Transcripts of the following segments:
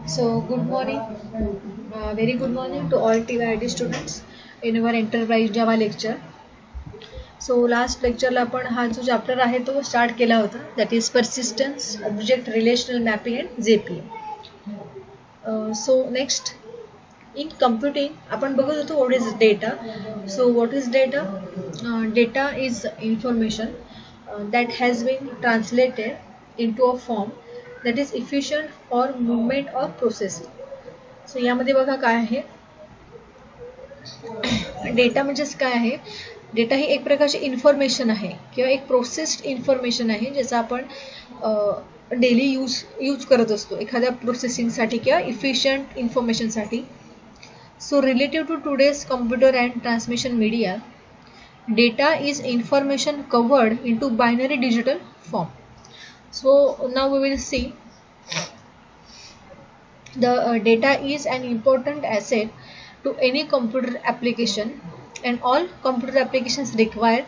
So, good morning, very good morning to all TYIT students in our Enterprise Java lecture. So, last lectureला आपण हा जो chapter आहे तो start केला होता, that is persistence, object relational mapping and JPM. So next, in computing आपण बघत होतो what is data. So what is data? Data is information that has been translated into a form that is efficient for movement or processing. So यामध्ये बघा काय आहे, data म्हणजेच काय आहे. डेटा ही एक प्रकारची इन्फॉर्मेशन आहे किंवा एक प्रोसेस्ड इन्फॉर्मेशन आहे ज्याचा आपण डेली यूज करत असतो एखाद्या प्रोसेसिंगसाठी किंवा इफिशियंट इन्फॉर्मेशनसाठी. So relative to today's computer and transmission media, data is information covered into binary digital form. So now we will see the data is an important asset to any computer application, and all computer applications require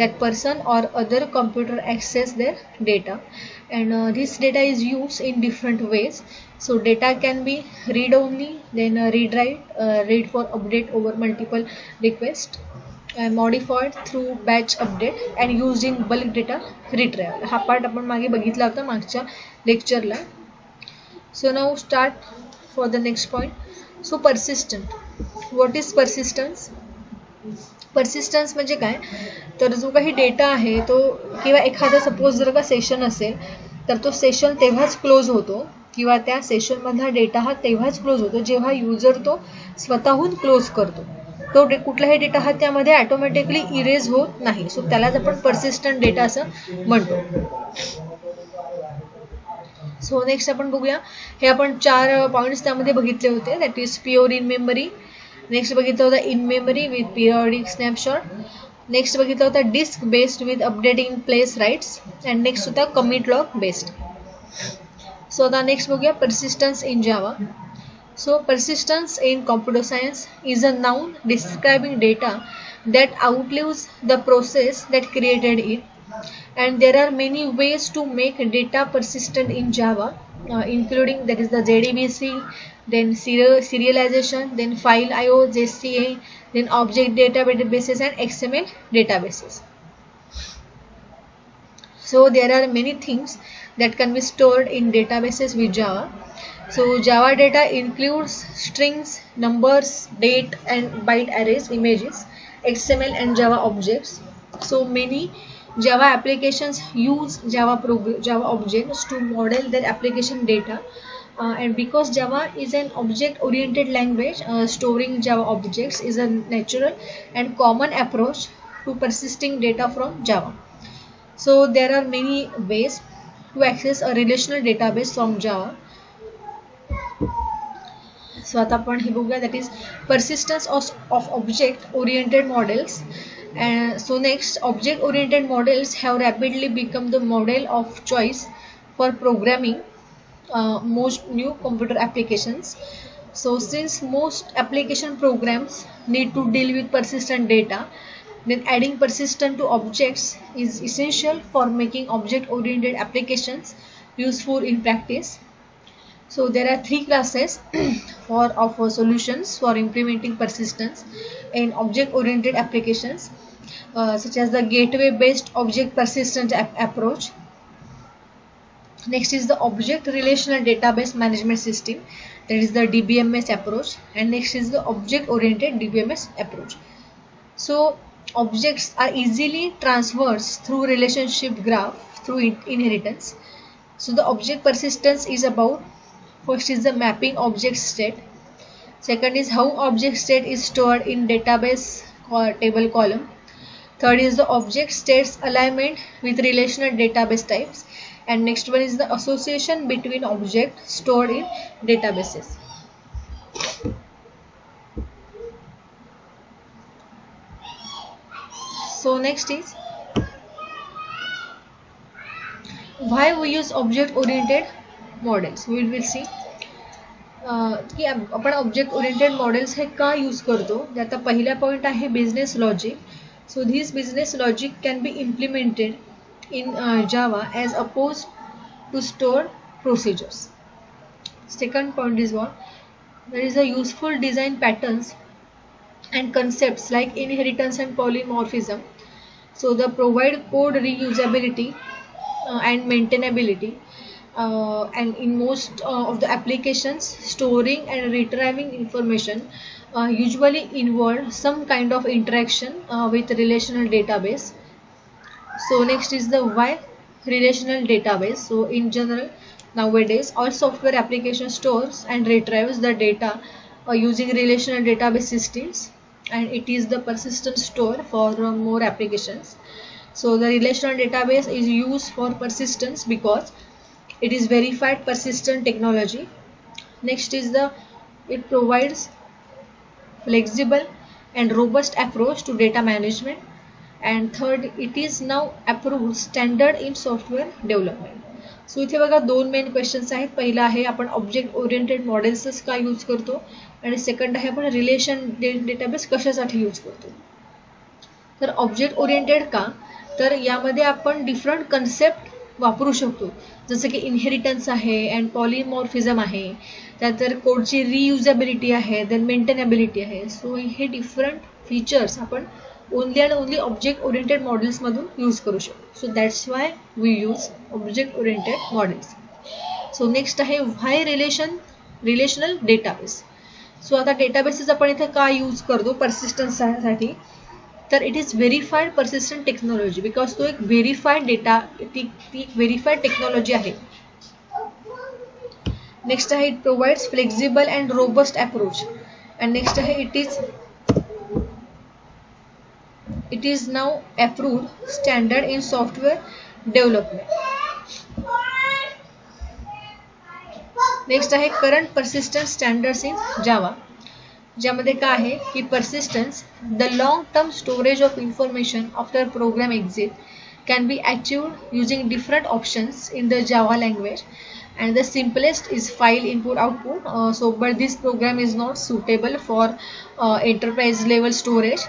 that person or other computer access their data, and this data is used in different ways. So data can be read only, then read write, read for update over multiple requests, modified through batch update and used in bulk data retrieval. हा part आपण मागे बघितला होता मागच्या लेक्चरला. So now start for the next point. So persistent, what is persistence? Persistence म्हणजे काय, तर जो काही डेटा आहे तो किंवा एखादा सपोज जर का सेशन असेल तर तो सेशन तेव्हाच क्लोज होतो किंवा त्या सेशनमधला डेटा हा तेव्हाच क्लोज होतो जेव्हा युजर तो स्वतःहून क्लोज करतो. तो कुठलाही डेटा हा त्यामध्ये ऑटोमॅटिकली इरेज होत नाही. सो त्यालाच आपण पर्सिस्टंट डेटा असं म्हणतो. सो नेक्स्ट आपण बघूया, हे आपण 4 पॉईंट्स त्यामध्ये बघितले होते, that is pure in memory. Next बघितलं होतं in memory with periodic snapshot. Next बघितलं होतं disk based with updating place writes. And next होता कमिट लॉग बेस्ड. सो आता नेक्स्ट बघूया persistence in Java. So persistence in computer science is a noun describing data that outlives the process that created it, and there are many ways to make data persistent in Java, including that is the JDBC, then serialization, then file IO, JCA, then object databases and XML databases. So there are many things that can be stored in databases with Java. So Java data includes strings, numbers, date and byte arrays, images, XML and Java objects. So many Java applications use Java objects to model their application data. And because Java is an object oriented language, storing Java objects is a natural and common approach to persisting data from Java. So there are many ways to access a relational database from Java. So आता आपण हे बघूया, that is persistence of object oriented models. And so next, object oriented models have rapidly become the model of choice for programming most new computer applications. So since most application programs need to deal with persistent data, then adding persistent to objects is essential for making object oriented applications useful in practice. So there are 3 classes of solutions for implementing persistence in object oriented applications, such as the gateway based object persistent approach. Next is the object relational database management system, that is the DBMS approach, and next is the object oriented DBMS approach. So objects are easily transversed through relationship graph through inheritance. So the object persistence is about, first is the mapping object state, second is how object state is stored in database table column, third is the object states alignment with relational database types, and next one is the association between objects stored in databases. So next is why we use object oriented models. We will see की आपण object oriented models हे का use करतो. आता पहिला point आहे business logic. So this business logic can be implemented in Java as oppose to store procedures. Second point is what? There is a useful design patterns and concepts like inheritance and polymorphism. So the provide code reusability and maintainability. And in most of the applications, storing and retrieving information usually involve some kind of interaction with relational database. So next is the why relational database. So in general, nowadays all software application stores and retrieves the data using relational database systems, and it is the persistent store for more applications. So the relational database is used for persistence because it is verified persistent technology. Next is the it provides flexible and robust approach to data management. And third, it is now approved standard in software development. सो इथे बघा दोन main questions आहेत. पहिला आहे आपण object oriented मॉडेल्सच का use करतो, आणि सेकंड आहे आपण रिलेशन डेटाबेस कशासाठी यूज करतो. तर ऑब्जेक्ट ओरिएंटेड का, तर यामध्ये आपण डिफरंट कन्सेप्ट वापरू शकतो, जसं की इनहेरिटन्स आहे अँड पॉलिमॉर्फिझम आहे, त्यानंतर कोडची रियुजेबिलिटी आहे, देन मेंटेनेबिलिटी आहे. सो हे डिफरंट फीचर्स आपण only and only object oriented मॉडेल्समधून यूज करू शकतो. So that's why we use object oriented models. So next आहे व्हाय रिलेशनल डेटाबेस. सो आता डेटाबेसेस आपण इथे का यूज करतो पर्सिस्टन्ससाठी, तर it is verified persistent technology, because तो एक व्हेरीफाईड डेटा, ती एक व्हेरीफाईड टेक्नॉलॉजी आहे. नेक्स्ट आहे it provides flexible and robust approach. And next आहे it is now approved standard in software development. Next आहे current persistence standards in Java, ज्यामध्ये काय आहे की persistence the long term storage of information after program exit can be achieved using different options in the Java language, and the simplest is file input output. But this program is not suitable for enterprise level storage,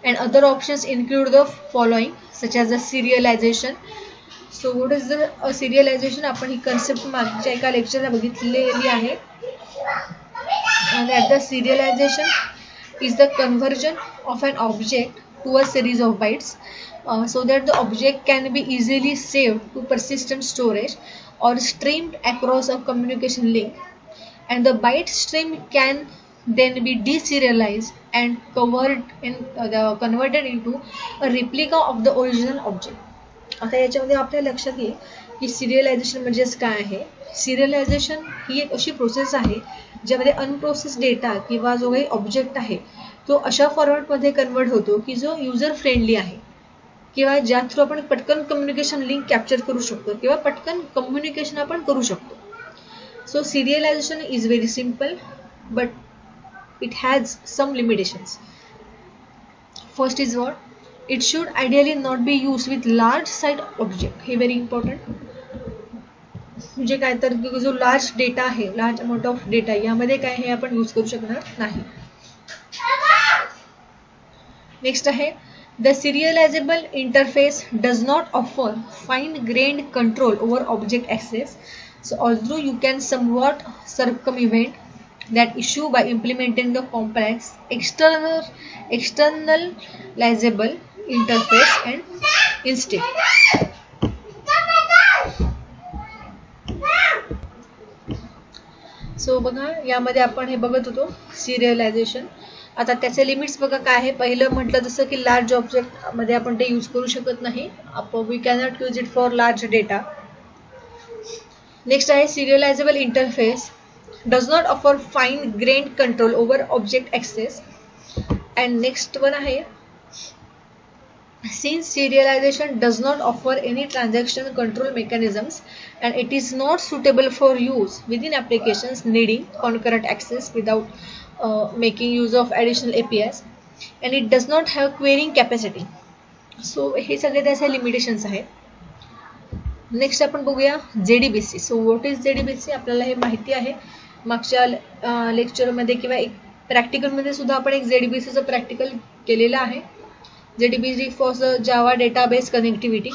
and other options include the following, such as the serialization. So what is the serialization? आपण ही concept मागच्या एका लेक्चरला बघितलेली आहे. And that the serialization is the conversion of an object to a series of bytes, so that the object can be easily saved to persistent storage or streamed across a communication link, and the byte stream can then be deserialized and converted into a replica of the original object. आता याच्यामध्ये आपल्या लक्षात येईल की सिरियलायझेशन म्हणजेच काय आहे. सिरियलायझेशन ही एक अशी प्रोसेस आहे ज्यामध्ये अनप्रोसेस डेटा किंवा जो काही ऑब्जेक्ट आहे तो अशा फॉर्मॅटमध्ये कन्वर्ट होतो की जो युजर फ्रेंडली आहे, किंवा ज्या थ्रू आपण पटकन कम्युनिकेशन लिंक कॅप्चर करू शकतो किंवा पटकन कम्युनिकेशन आपण करू शकतो. So serialization is very simple, but it has some limitations. First is what? It should ideally not be used with large size object. हे very important. म्हणजे काय तर जो लार्ज डेटा आहे, लार्ज अमाउंट ऑफ डेटा, यामध्ये काय हे आपण use करू शकणार नाही. नेक्स्ट आहे the serializable interface does not offer fine-grained control over object access. So although you can somewhat circumvent that issue by implementing the complex externalizable interface and instead. सो बघा यामध्ये आपण हे बघत होतो सिरियलायझेशन. आता त्याचे लिमिट्स बघा काय आहे. पहिलं म्हटलं जसं की लार्ज ऑब्जेक्ट मध्ये आपण ते यूज करू शकत नाही, we cannot use it for large data. Next आहे serializable interface does not offer fine-grained control over object access. And next one आहे, since serialization does not offer any transaction control mechanisms and it is not suitable for use within applications needing concurrent access without making use of additional APIs, and it does not have querying capacity. So हे सगळे त्याचे limitations आहेत. Next आपण बघूया JDBC. So what is JDBC? आपल्याला हे माहिती आहे, मागच्या लेक्चरमध्ये किंवा एक प्रॅक्टिकलमध्ये सुद्धा आपण एक JDBCचं प्रॅक्टिकल केलेलं आहे. JDBC for Java database connectivity,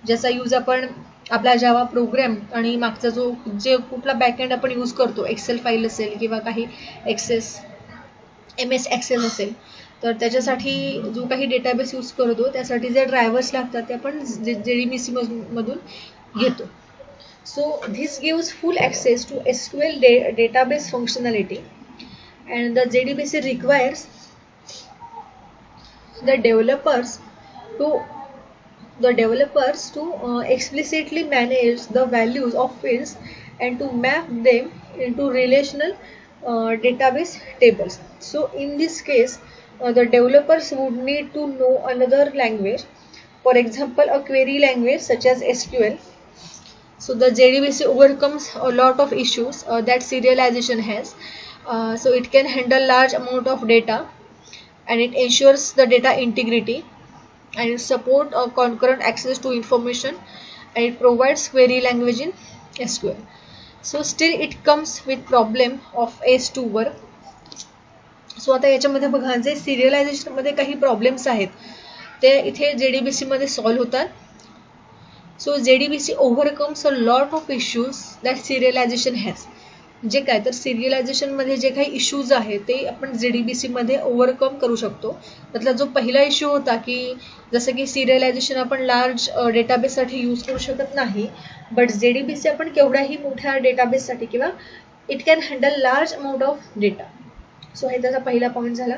ज्याचा यूज आपण आपला जावा प्रोग्राम आणि मागचा जे कुठला बॅकएंड आपण यूज करतो, एक्सेल फाईल असेल किंवा काही MS एक्सेल असेल, तर त्याच्यासाठी जो काही डेटाबेस यूज करतो त्यासाठी जे ड्रायव्हर्स लागतात ते आपण JDBC मधून घेतो. So this gives full access to SQL database functionality, and the JDBC requires the developers to explicitly manage the values of fields and to map them into relational database tables. So in this case, the developers would need to know another language, for example a query language such as SQL. So the JDBC overcomes a lot of issues that serialization has. So it can handle large amount of data, and it ensures the data integrity, and it support concurrent access to information, and it provides query language in SQL. So still it comes with problem of S2 work. सो आता याच्यामध्ये बघा, जे सिरियलायझेशन मध्ये काही problems आहेत ते इथे JDBC मध्ये solve होतात. So JDBC overcomes a lot of issues that serialization has. जे काय तर सिरियलायझेशन मध्ये जे काही इश्यूज आहेत ते आपण JDBC मध्ये ओव्हरकम करू शकतो. त्यातला जो पहिला इश्यू होता की जसं की सिरियलायझेशन आपण लार्ज डेटाबेससाठी यूज करू शकत नाही, बट JDBC आपण केवढ्याही मोठ्या डेटाबेससाठी किंवा it can handle large amount of data. So हे त्याचा पहिला पॉईंट झाला.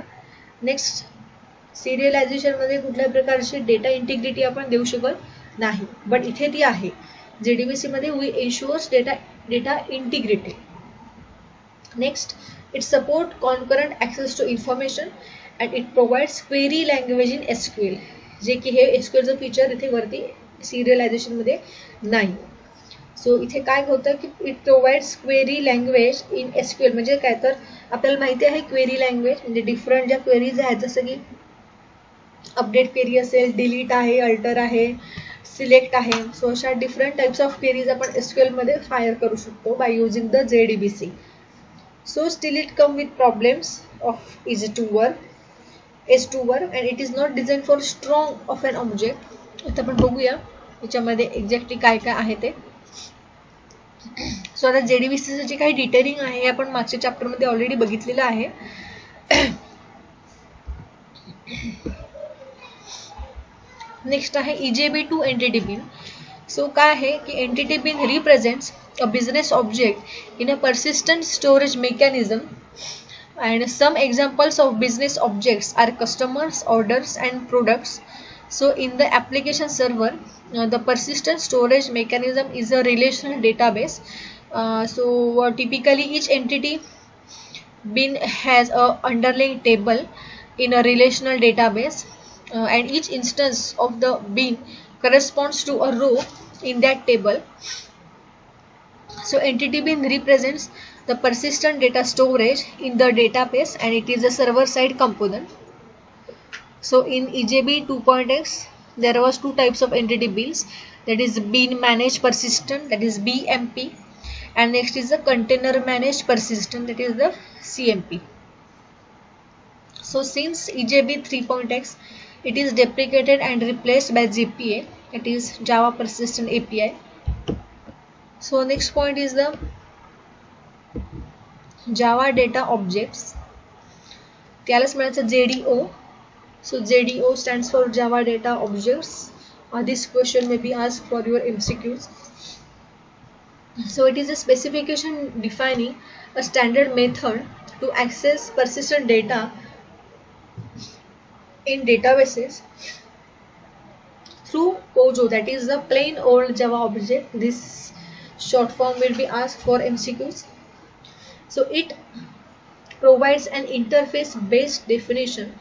नेक्स्ट, सिरियलायझेशनमध्ये कुठल्याही प्रकारची डेटा इंटिग्रिटी आपण देऊ शकत नाही, बट इथे ती आहे. JDBC मध्ये we insures data integrity. Next, it support concurrent access to information and it provides query language in SQL, जे की हे SQLचं फीचर इथे वरती सिरियलायझेशनमध्ये नाही. सो इथे काय होतं की it provides query language in SQL. म्हणजे काय तर आपल्याला माहिती आहे क्वेरी लँग्वेज म्हणजे डिफरंट ज्या क्वेरीज आहेत, जसं की अपडेट क्वेरी असेल, डिलीट आहे, अल्टर आहे, सिलेक्ट आहे. सो अशा डिफरंट टाइप्स ऑफ क्वेरीज आपण SQL मध्ये फायर करू शकतो by using the JDBC. So still it come with problems of S2 work and it is not design for strong of an object. आता आपण बघूया याच्यामध्ये एक्झॅक्टली काय काय आहे ते. सो आता JDBCचं जे काही डिटेलिंग आहे हे आपण मागच्या चॅप्टरमध्ये ऑलरेडी बघितलेलं आहे. नेक्स्ट आहे EJB2 एंटिटी बिन. सो काय आहे की entity bean represents a business object in a persistent storage mechanism, and some examples of business objects are customers, orders and products. So in the application server, the persistent storage mechanism is a relational database. Typically each entity bin has a underlying table in a relational database, and each instance of the bin corresponds to a row in that table. So entity bin represents the persistent data storage in the database, and it is a server side component. So in EJB 2.x there was two types of entity bins, that is bin managed persistent, that is BMP, and next is the container managed persistent, that is the CMP. So since EJB 3.x it is deprecated and replaced by JPA, that is Java Persistent API. So next point is the Java data objects. त्यालाच म्हणायचं JDO. So JDO stands for Java data objects. This question may be asked for your MCQs. So it is a specification defining a standard method to access persistent data in databases through POJO, that is the plain old Java object. This short form will be asked for MCQs. So it provides an interface based definition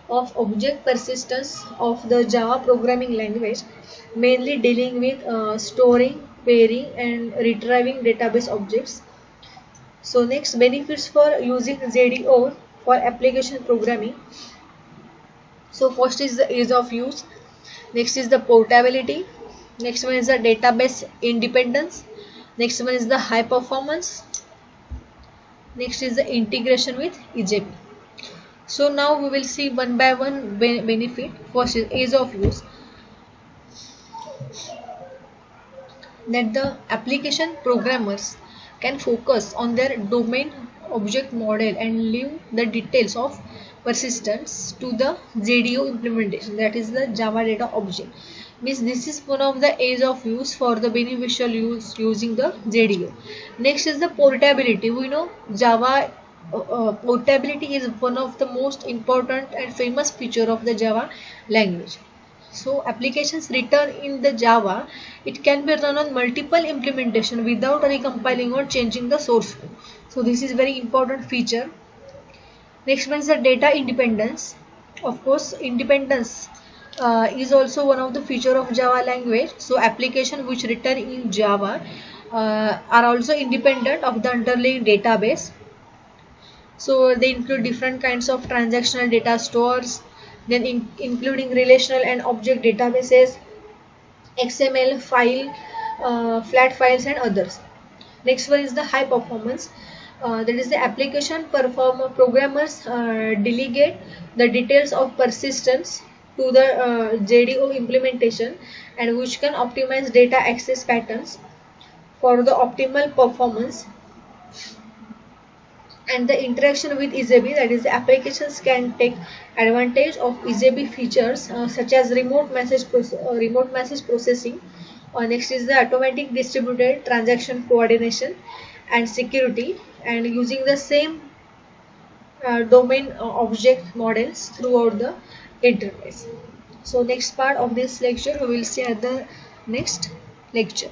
of object persistence of the Java programming language, mainly dealing with storing, querying and retrieving database objects. So next, benefits for using JDO for application programming. So first is the ease of use, next is the portability, next one is the database independence, next one is the high performance, next is the integration with EJB. So now we will see one by one benefit. First is ease of use. that the application programmers can focus on their domain object model and leave the details of persistence to the JDO implementation, that is the Java data object. Means this is one of the ease of use for the beneficial use using the JDO. Next is the portability. We know Java portability is one of the most important and famous feature of the Java language. So applications written in the Java, it can be run on multiple implementation without recompiling or changing the source code. So this is very important feature. Next one is the data independence. Of course, independence is also one of the feature of Java language. So application which written in Java are also independent of the underlying database. So they include different kinds of transactional data stores, then including relational and object databases, XML file, flat files and others. Next one is the high performance. That is the application programmers delegate the details of persistence to the JDO implementation, and which can optimize data access patterns for the optimal performance. And the interaction with EasyB, that is the applications can take advantage of EasyB features such as remote message processing. Next is the automatic distributed transaction coordination and security, and using the same domain object models throughout the interface. So next part of this lecture we will see at the next lecture.